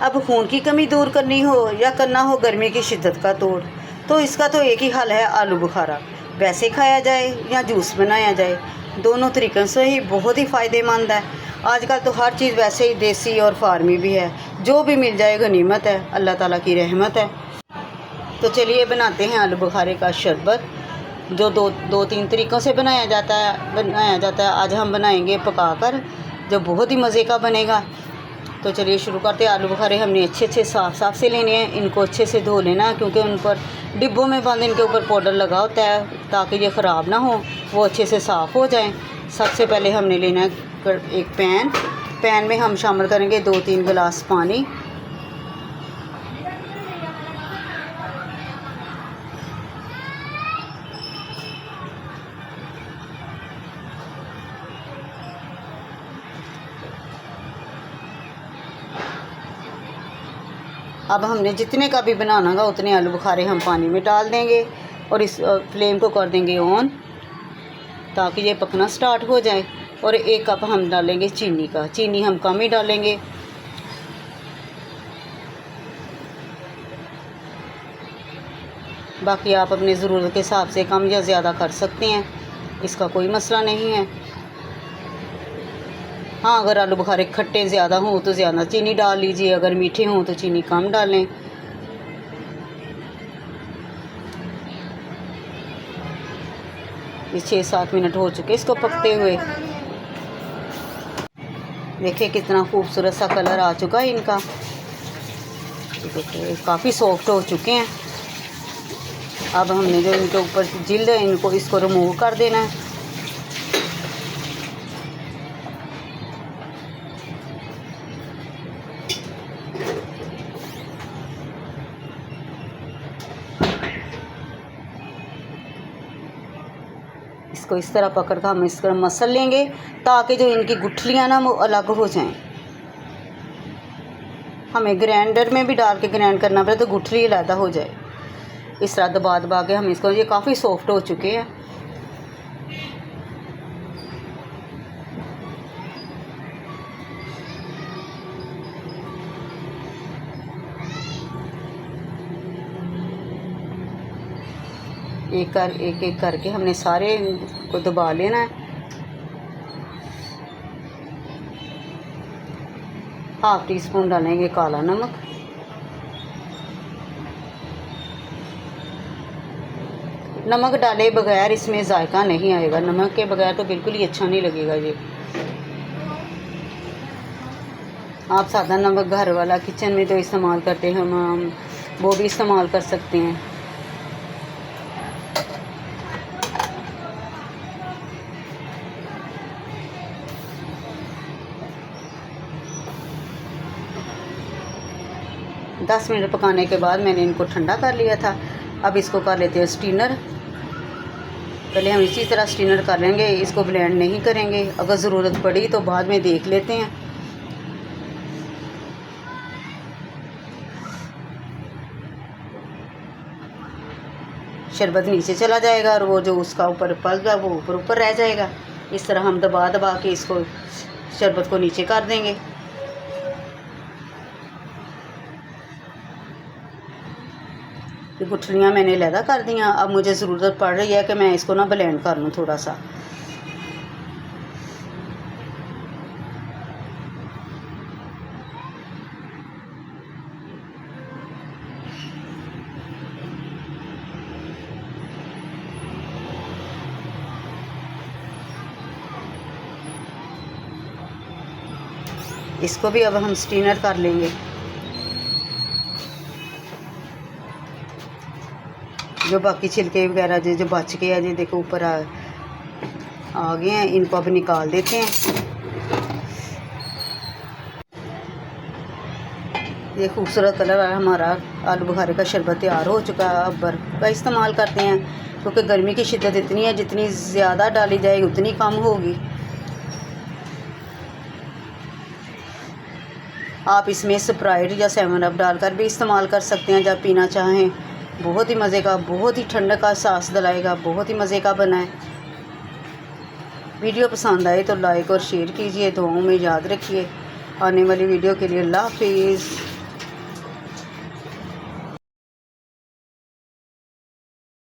अब खून की कमी दूर करनी हो या करना हो गर्मी की शिद्दत का तोड़, तो इसका तो एक ही हल है, आलू बुखारा। वैसे खाया जाए या जूस बनाया जाए, दोनों तरीक़ों से ही बहुत ही फ़ायदेमंद है। आजकल तो हर चीज़ वैसे ही देसी और फार्मी भी है, जो भी मिल जाए गनीमत है, अल्लाह ताला की रहमत है। तो चलिए बनाते हैं आलू बुखारे का शरबत, जो दो तीन तरीक़ों से बनाया जाता है। आज हम बनाएंगे पकाकर, जो बहुत ही मज़े का बनेगा। तो चलिए शुरू करते हैं। आलू बुखारे हमने अच्छे साफ़ से लेने हैं। इनको अच्छे से धो लेना, क्योंकि उन पर डिब्बों में बंद इनके ऊपर पाउडर लगा होता है, ताकि ये ख़राब ना हो, वो अच्छे से साफ़ हो जाएं। सबसे पहले हमने लेना है एक पैन में हम शामिल करेंगे 2-3 गिलास पानी। अब हमने जितने का भी बनाना होगा उतने आलू बुखारे हम पानी में डाल देंगे और इस फ्लेम को कर देंगे ऑन, ताकि ये पकना स्टार्ट हो जाए। और 1 कप हम डालेंगे चीनी का। चीनी हम कम ही डालेंगे। बाकी आप अपनी ज़रूरत के हिसाब से कम या ज़्यादा कर सकते हैं, इसका कोई मसला नहीं है। हाँ, अगर आलू बुखारे खट्टे ज़्यादा हों तो ज़्यादा चीनी डाल लीजिए, अगर मीठे हों तो चीनी कम डालें। ये 6-7 मिनट हो चुके इसको पकते हुए। देखिए कितना खूबसूरत सा कलर आ चुका है इनका। देखिए काफ़ी सॉफ्ट हो चुके हैं। अब हमने जो इनके ऊपर जिल्द है, इसको रिमूव कर देना है। इसको इस तरह पकड़ कर हम इस तरह मसल लेंगे, ताकि जो इनकी गुठलियाँ ना वो अलग हो जाएं। हमें ग्राइंडर में भी डाल के ग्राइंड करना पड़े तो गुठली अलग हो जाए। इस तरह दबा के हम इसको, ये काफ़ी सॉफ्ट हो चुके हैं। एक एक करके हमने सारे को दबा लेना है। 1/2 टीस्पून डालेंगे काला नमक। नमक डाले बगैर इसमें जायका नहीं आएगा, नमक के बगैर तो बिल्कुल ही अच्छा नहीं लगेगा ये। आप सादा नमक घर वाला किचन में जो इस्तेमाल करते हैं हम वो भी इस्तेमाल कर सकते हैं। दस मिनट पकाने के बाद मैंने इनको ठंडा कर लिया था। अब इसको कर लेते हैं स्टीनर। पहले हम इसी तरह स्टीनर कर लेंगे, इसको ब्लेंड नहीं करेंगे। अगर ज़रूरत पड़ी तो बाद में देख लेते हैं। शरबत नीचे चला जाएगा और वो जो उसका ऊपर पल्प है वो ऊपर रह जाएगा। इस तरह हम दबा के इसको शरबत को नीचे कर देंगे। ये गुठलियाँ मैंने लैदा कर दियाँ। अब मुझे ज़रूरत पड़ रही है कि मैं इसको ना ब्लेंड कर लूँ थोड़ा सा। इसको भी अब हम स्टीनर कर लेंगे। जो बाकी छिलके वगैरह जो बच गए हैं, जो देखो ऊपर आ गए हैं, इनको अब निकाल देते हैं। ये खूबसूरत कलर हमारा आलू बुखारे का शरबत तैयार हो चुका है। अब बर्फ़ का इस्तेमाल करते हैं, क्योंकि गर्मी की शिद्दत इतनी है, जितनी ज़्यादा डाली जाएगी उतनी कम होगी। आप इसमें स्प्राइट या 7 अप डालकर भी इस्तेमाल कर सकते हैं जब पीना चाहें। बहुत ही मज़े का, बहुत ही ठंडक का एहसास दिलाएगा, बहुत ही मज़े का बना है। वीडियो पसंद आए तो लाइक और शेयर कीजिए, दुआओं में याद रखिए। आने वाली वीडियो के लिए अल्लाह हाफिज़।